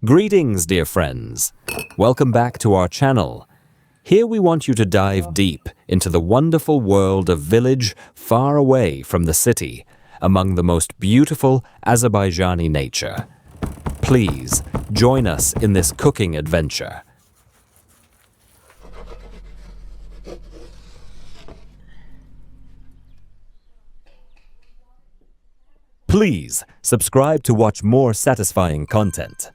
Greetings, dear friends. Welcome back to our channel. Here we want you to dive deep into the wonderful world of village far away from the city, among the most beautiful Azerbaijani nature. Please join us in this cooking adventure. Please subscribe to watch more satisfying content.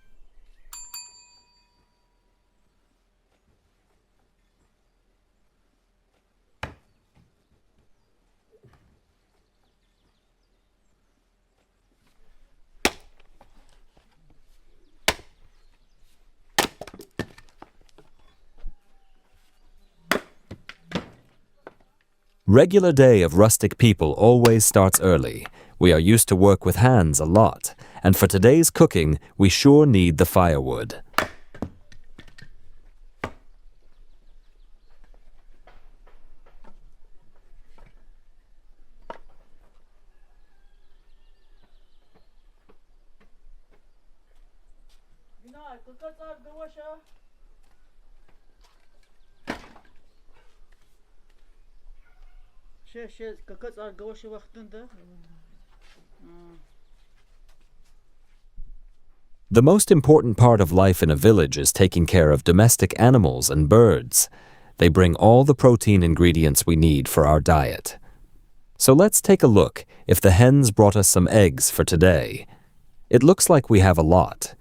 Regular day of rustic people always starts early. We are used to work with hands a lot, and for today's cooking, we sure need the firewood. The most important part of life in a village is taking care of domestic animals and birds. They bring all the protein ingredients we need for our diet. So let's take a look if the hens brought us some eggs for today. It looks like we have a lot.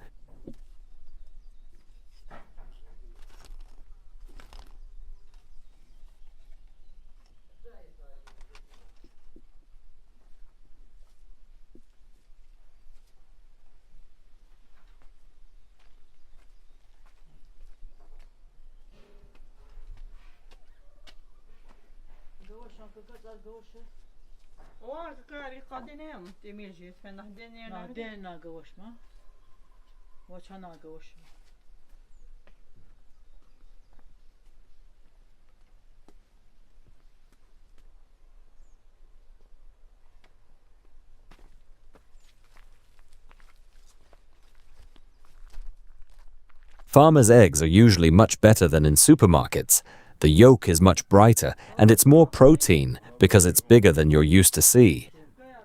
Farmers' eggs are usually much better than in supermarkets. The yolk is much brighter and it's more protein because it's bigger than you're used to see.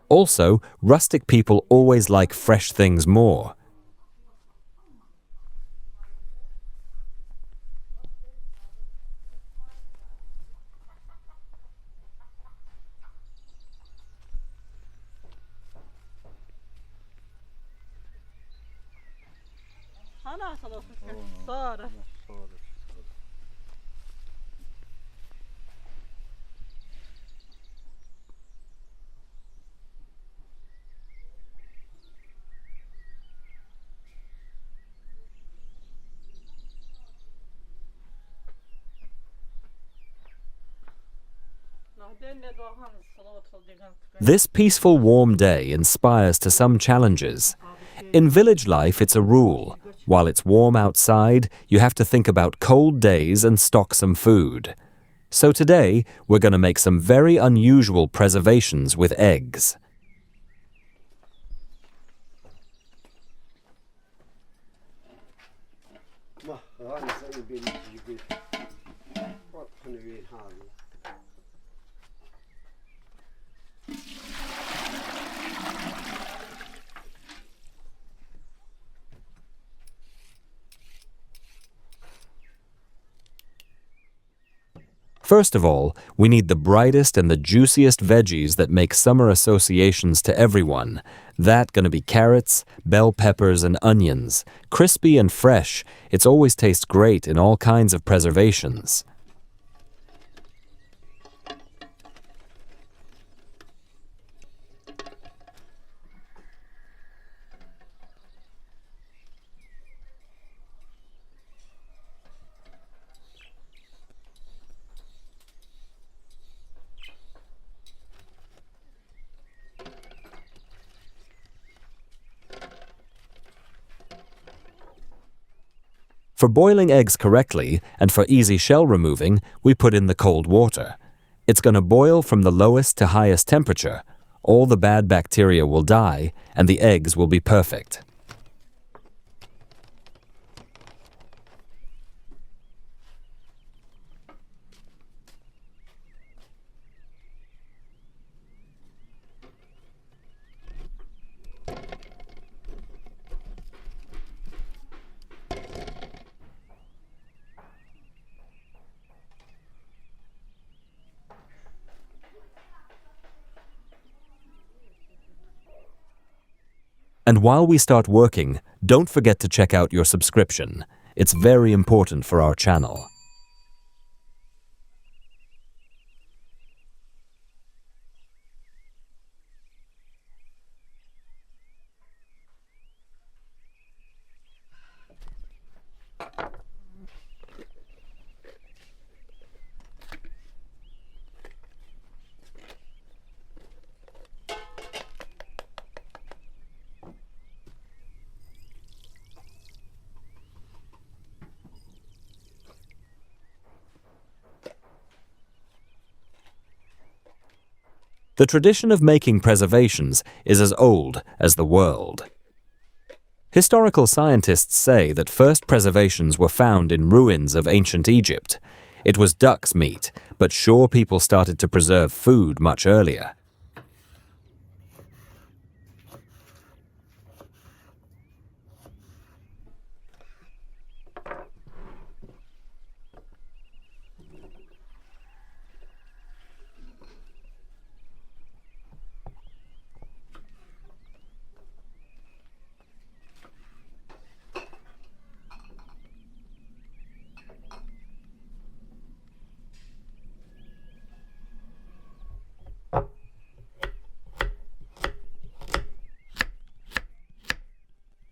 Also, rustic people always like fresh things more. This peaceful, warm day inspires to some challenges. In village life, it's a rule. While it's warm outside, you have to think about cold days and stock some food. So today, we're going to make some very unusual preservations with eggs. First of all, we need the brightest and the juiciest veggies that make summer associations to everyone. That gonna be carrots, bell peppers, and onions. Crispy and fresh, it always tastes great in all kinds of preservations. For boiling eggs correctly and for easy shell removing, we put in the cold water. It's going to boil from the lowest to highest temperature. All the bad bacteria will die and the eggs will be perfect. And while we start working, don't forget to check out your subscription. It's very important for our channel. The tradition of making preservations is as old as the world. Historical scientists say that first preservations were found in ruins of ancient Egypt. It was duck's meat, but sure people started to preserve food much earlier.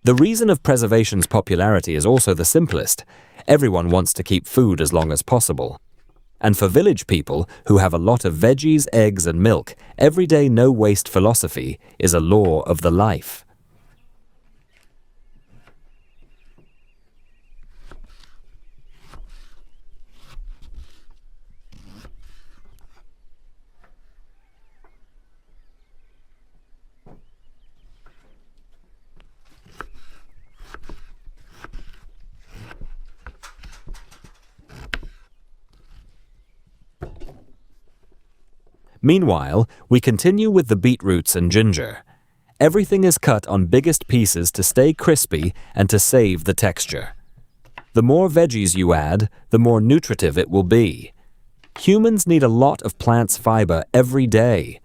The reason of preservation's popularity is also the simplest. Everyone wants to keep food as long as possible. And for village people who have a lot of veggies, eggs and milk, everyday no-waste philosophy is a law of the life. Meanwhile, we continue with the beetroots and ginger. Everything is cut on biggest pieces to stay crispy and to save the texture. The more veggies you add, the more nutritive it will be. Humans need a lot of plants' fiber every day.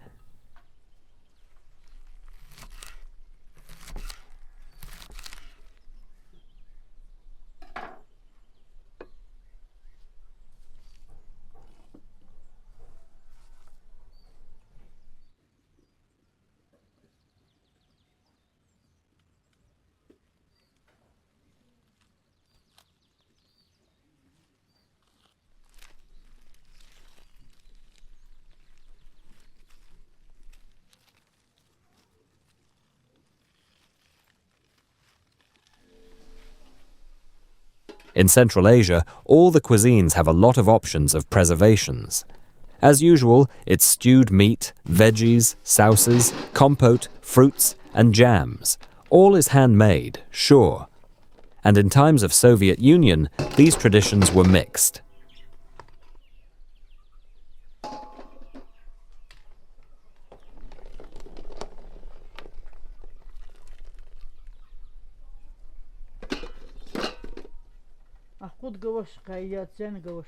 In Central Asia, all the cuisines have a lot of options of preservations. As usual, it's stewed meat, veggies, sauces, compote, fruits, and jams. All is handmade, sure. And in times of Soviet Union, these traditions were mixed. خود گوش قیاد زن گوش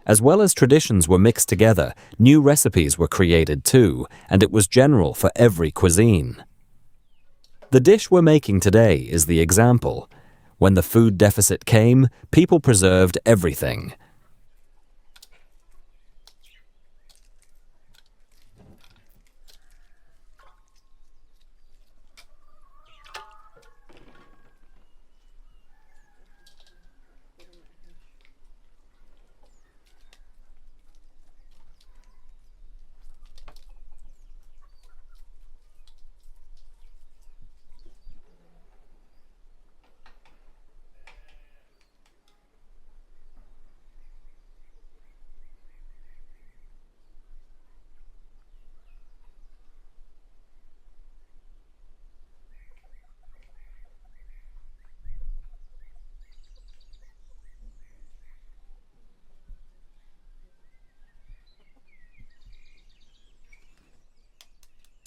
As well as traditions were mixed together, new recipes were created too, and it was general for every cuisine. The dish we're making today is the example. When the food deficit came, people preserved everything.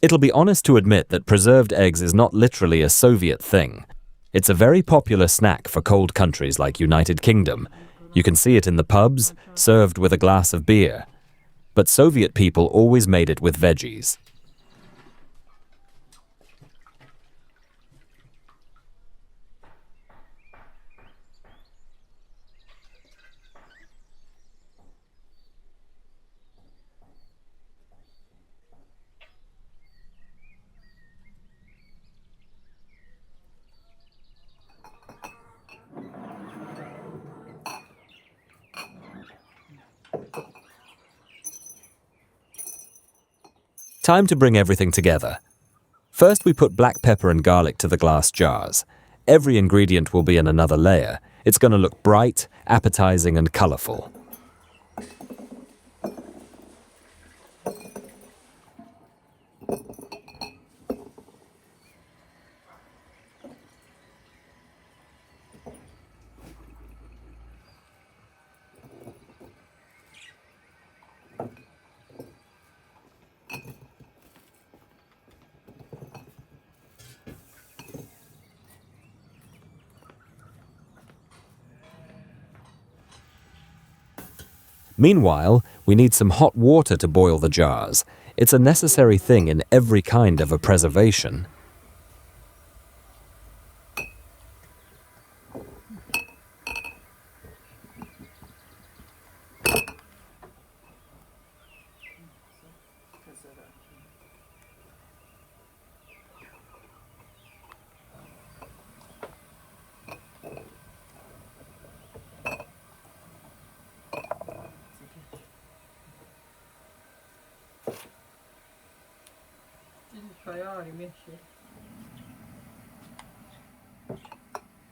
It'll be honest to admit that preserved eggs is not literally a Soviet thing. It's a very popular snack for cold countries like United Kingdom. You can see it in the pubs, served with a glass of beer. But Soviet people always made it with veggies. Time to bring everything together. First, we put black pepper and garlic to the glass jars. Every ingredient will be in another layer. It's going to look bright, appetizing, and colorful. Meanwhile, we need some hot water to boil the jars. It's a necessary thing in every kind of a preservation.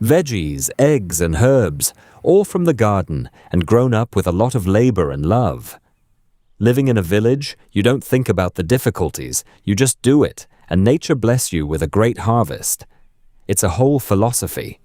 Veggies, eggs, and herbs, all from the garden and grown up with a lot of labor and love. Living in a village, you don't think about the difficulties, you just do it, and nature bless you with a great harvest. It's a whole philosophy.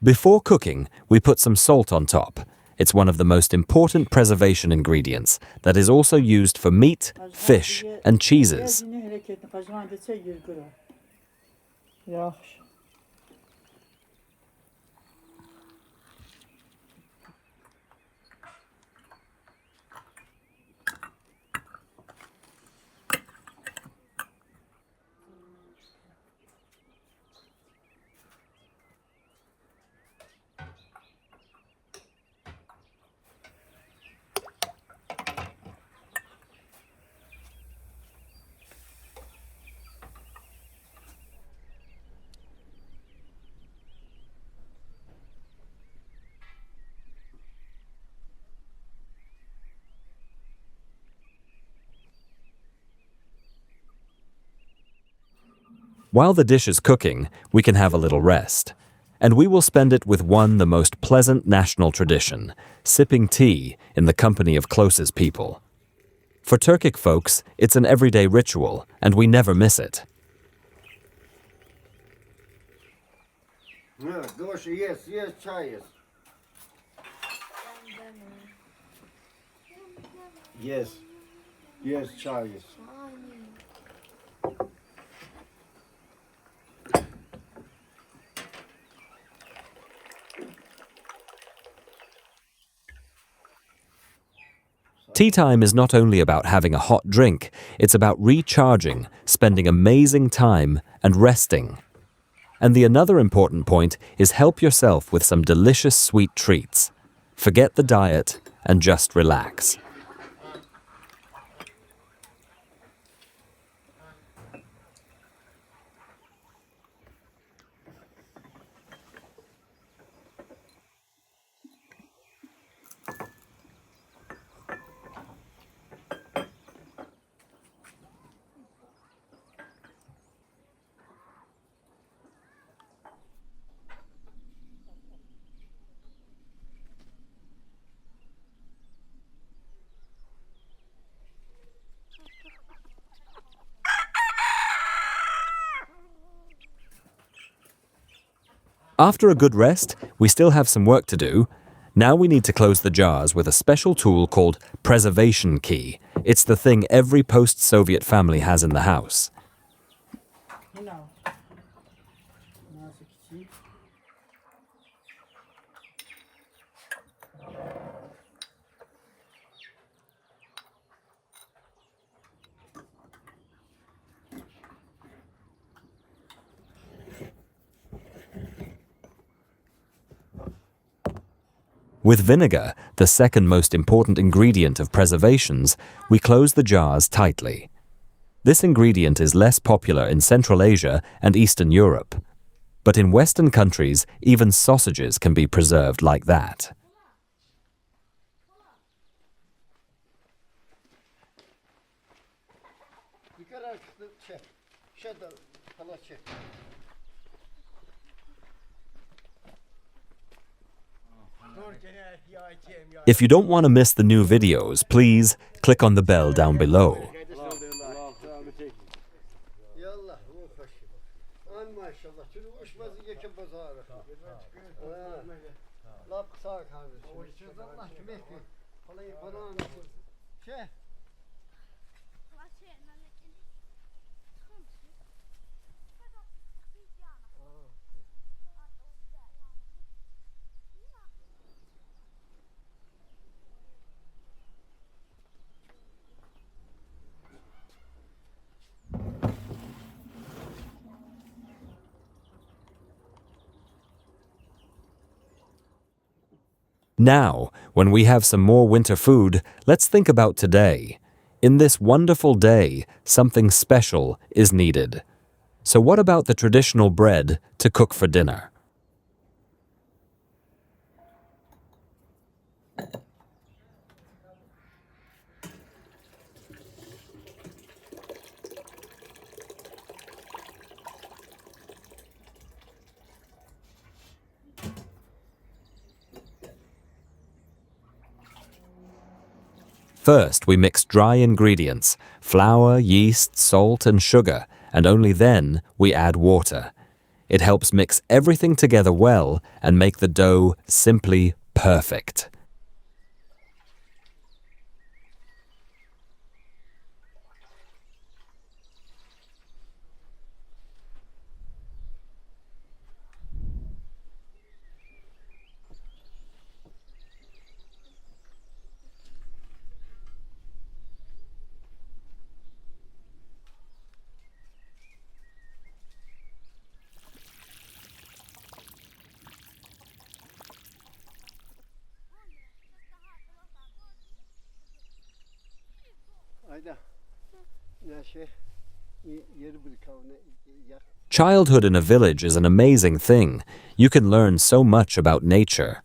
Before cooking, we put some salt on top. It's one of the most important preservation ingredients that is also used for meat, fish, and cheeses. While the dish is cooking, we can have a little rest. And we will spend it with the most pleasant national tradition, sipping tea in the company of closest people. For Turkic folks, it's an everyday ritual, and we never miss it. Yes, chai. Tea time is not only about having a hot drink, it's about recharging, spending amazing time, and resting. And the another important point is help yourself with some delicious sweet treats. Forget the diet and just relax. After a good rest, we still have some work to do. Now we need to close the jars with a special tool called preservation key. It's the thing every post-Soviet family has in the house. Hina. Nasıl küçük? With vinegar, the second most important ingredient of preservations, we close the jars tightly. This ingredient is less popular in Central Asia and Eastern Europe. But in Western countries, even sausages can be preserved like that. If you don't want to miss the new videos, please click on the bell down below. Now, when we have some more winter food, let's think about today. In this wonderful day, something special is needed. So what about the traditional bread to cook for dinner? First, we mix dry ingredients, flour, yeast, salt, and sugar, and only then we add water. It helps mix everything together well and make the dough simply perfect. Childhood in a village is an amazing thing. You can learn so much about nature.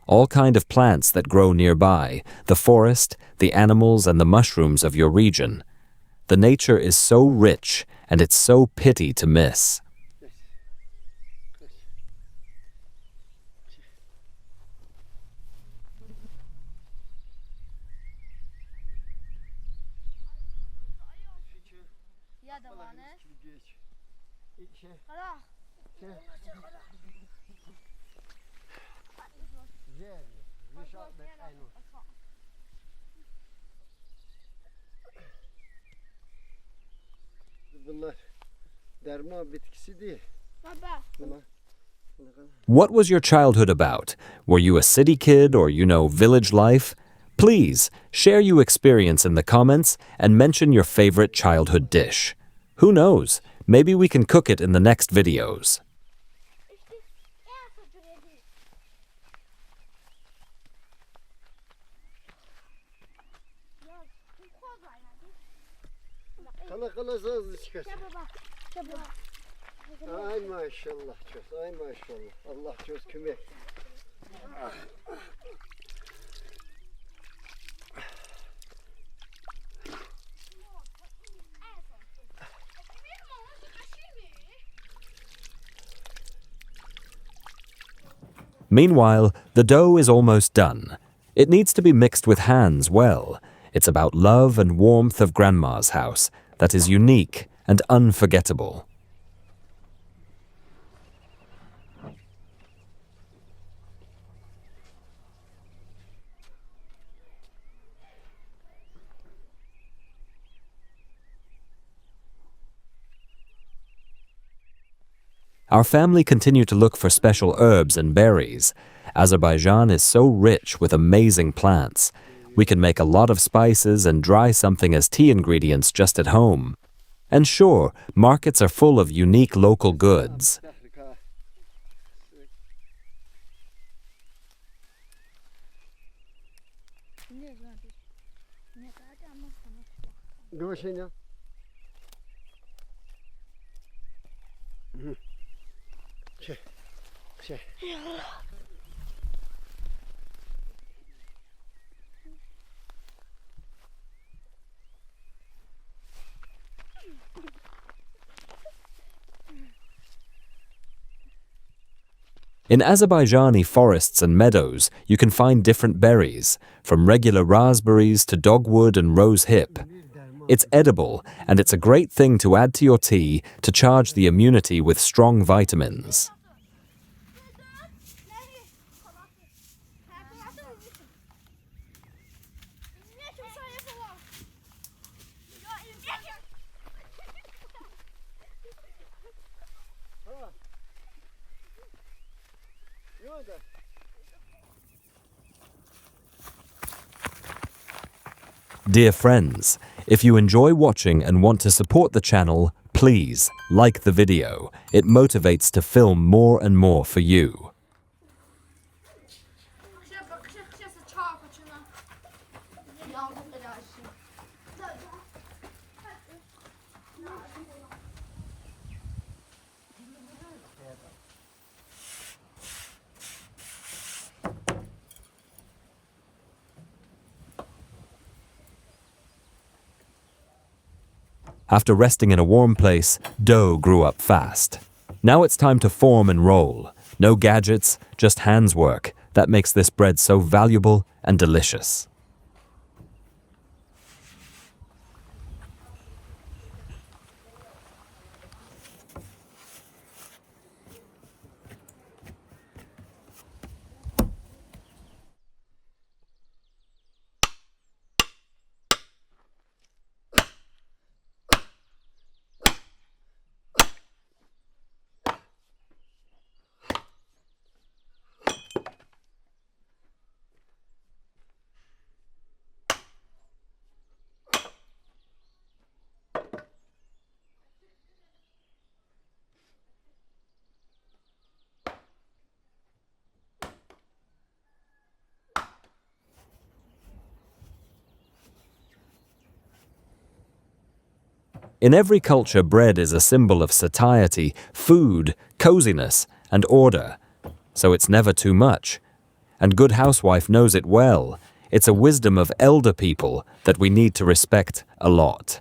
All kind of plants that grow nearby, the forest, the animals and the mushrooms of your region. The nature is so rich and it's so pity to miss. What was your childhood about? Were you a city kid or, village life? Please, share your experience in the comments and mention your favorite childhood dish. Who knows? Maybe we can cook it in the next videos. Ay maşallah çöz, ay maşallah. Allah çöz kümek. Meanwhile, the dough is almost done. It needs to be mixed with hands well. It's about love and warmth of Grandma's house that is unique and unforgettable. Our family continued to look for special herbs and berries. Azerbaijan is so rich with amazing plants. We can make a lot of spices and dry something as tea ingredients just at home. And sure, markets are full of unique local goods. In Azerbaijani forests and meadows, you can find different berries, from regular raspberries to dogwood and rose hip. It's edible, and it's a great thing to add to your tea to charge the immunity with strong vitamins. Dear friends, if you enjoy watching and want to support the channel, please like the video. It motivates to film more and more for you. After resting in a warm place, dough grew up fast. Now it's time to form and roll. No gadgets, just hands work. That makes this bread so valuable and delicious. In every culture, bread is a symbol of satiety, food, coziness, and order. So it's never too much. And Good Housewife knows it well. It's a wisdom of elder people that we need to respect a lot.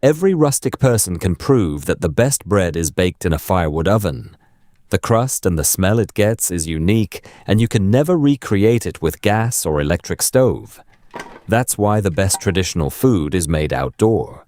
Every rustic person can prove that the best bread is baked in a firewood oven. The crust and the smell it gets is unique, and you can never recreate it with gas or electric stove. That's why the best traditional food is made outdoor.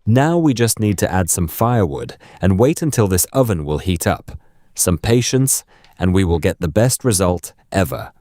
Now we just need to add some firewood and wait until this oven will heat up. Some patience, and we will get the best result ever.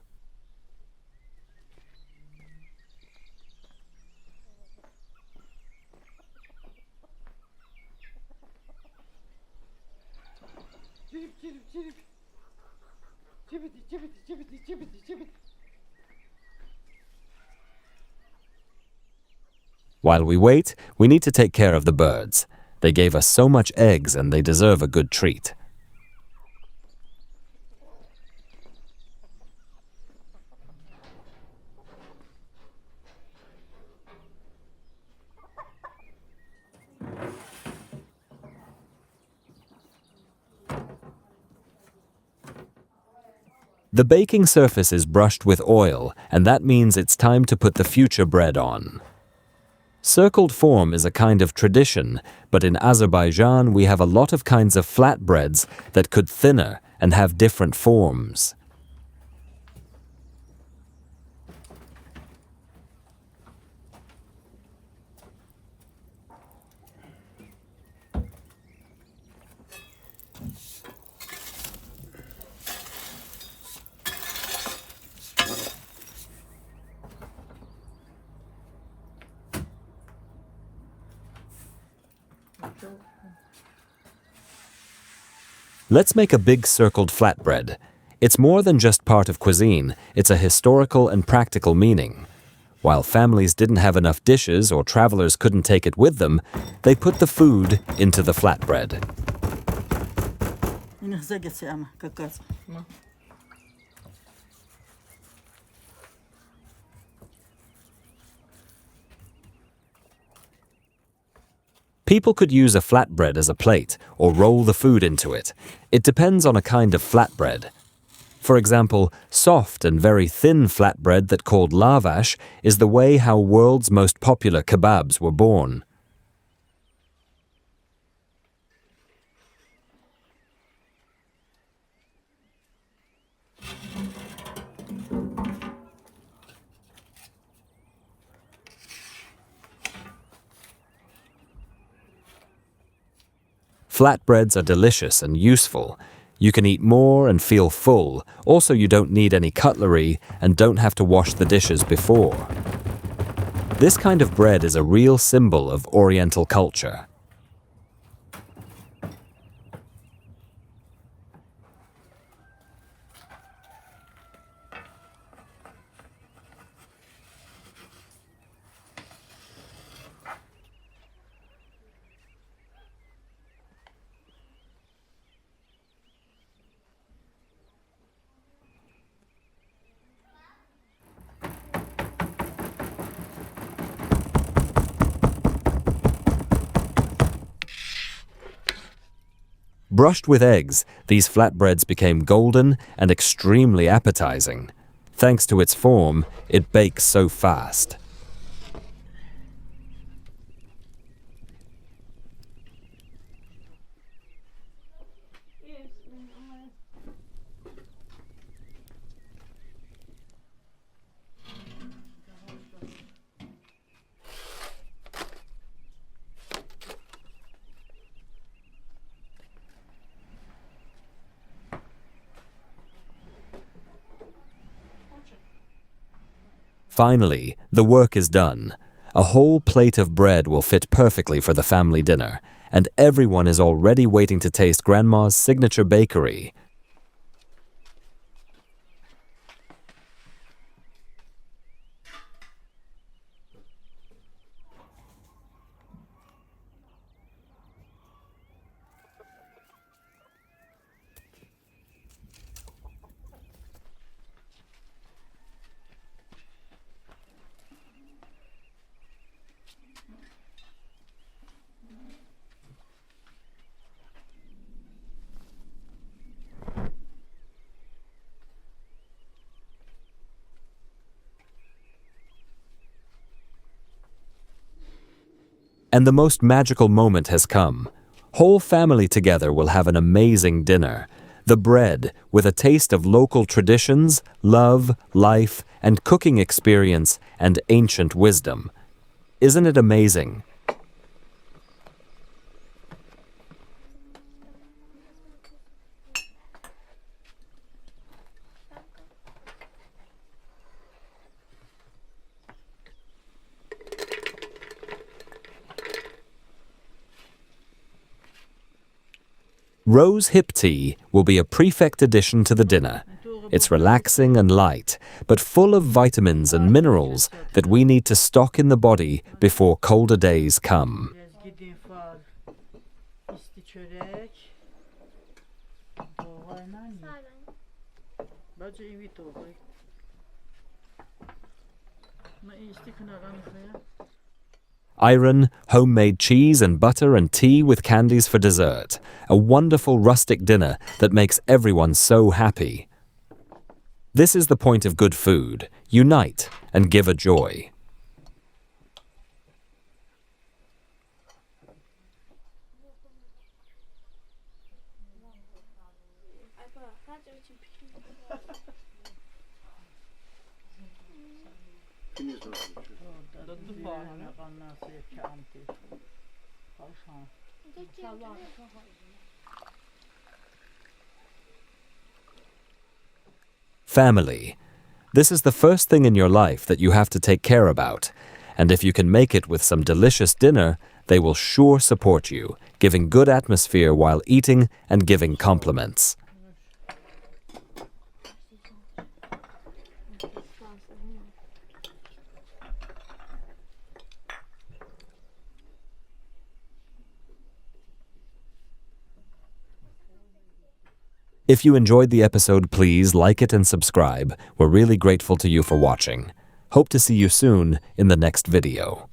While we wait, we need to take care of the birds. They gave us so much eggs and they deserve a good treat. The baking surface is brushed with oil, and that means it's time to put the future bread on. Circled form is a kind of tradition, but in Azerbaijan we have a lot of kinds of flatbreads that could thinner and have different forms. Let's make a big circled flatbread. It's more than just part of cuisine, it's a historical and practical meaning. While families didn't have enough dishes or travelers couldn't take it with them, they put the food into the flatbread. People could use a flatbread as a plate or roll the food into it. It depends on a kind of flatbread. For example, soft and very thin flatbread that called lavash is the way how world's most popular kebabs were born. Flatbreads are delicious and useful. You can eat more and feel full. Also, you don't need any cutlery and don't have to wash the dishes before. This kind of bread is a real symbol of Oriental culture. Brushed with eggs, these flatbreads became golden and extremely appetizing. Thanks to its form, it bakes so fast. Finally, the work is done. A whole plate of bread will fit perfectly for the family dinner, and everyone is already waiting to taste Grandma's signature bakery. And the most magical moment has come. Whole family together will have an amazing dinner. The bread, with a taste of local traditions, love, life, and cooking experience, and ancient wisdom. Isn't it amazing? Rose hip tea will be a prefect addition to the dinner. It's relaxing and light, but full of vitamins and minerals that we need to stock in the body before colder days come. Biraz gidin fal. İsti çörek. Doğayla mı? Bence invit olay. Ma isti kınaran ya. Iron, homemade cheese and butter and tea with candies for dessert. A wonderful rustic dinner that makes everyone so happy. This is the point of good food. Unite and give a joy. Family. This is the first thing in your life that you have to take care about. And if you can make it with some delicious dinner, they will sure support you, giving good atmosphere while eating and giving compliments. If you enjoyed the episode, please like it and subscribe. We're really grateful to you for watching. Hope to see you soon in the next video.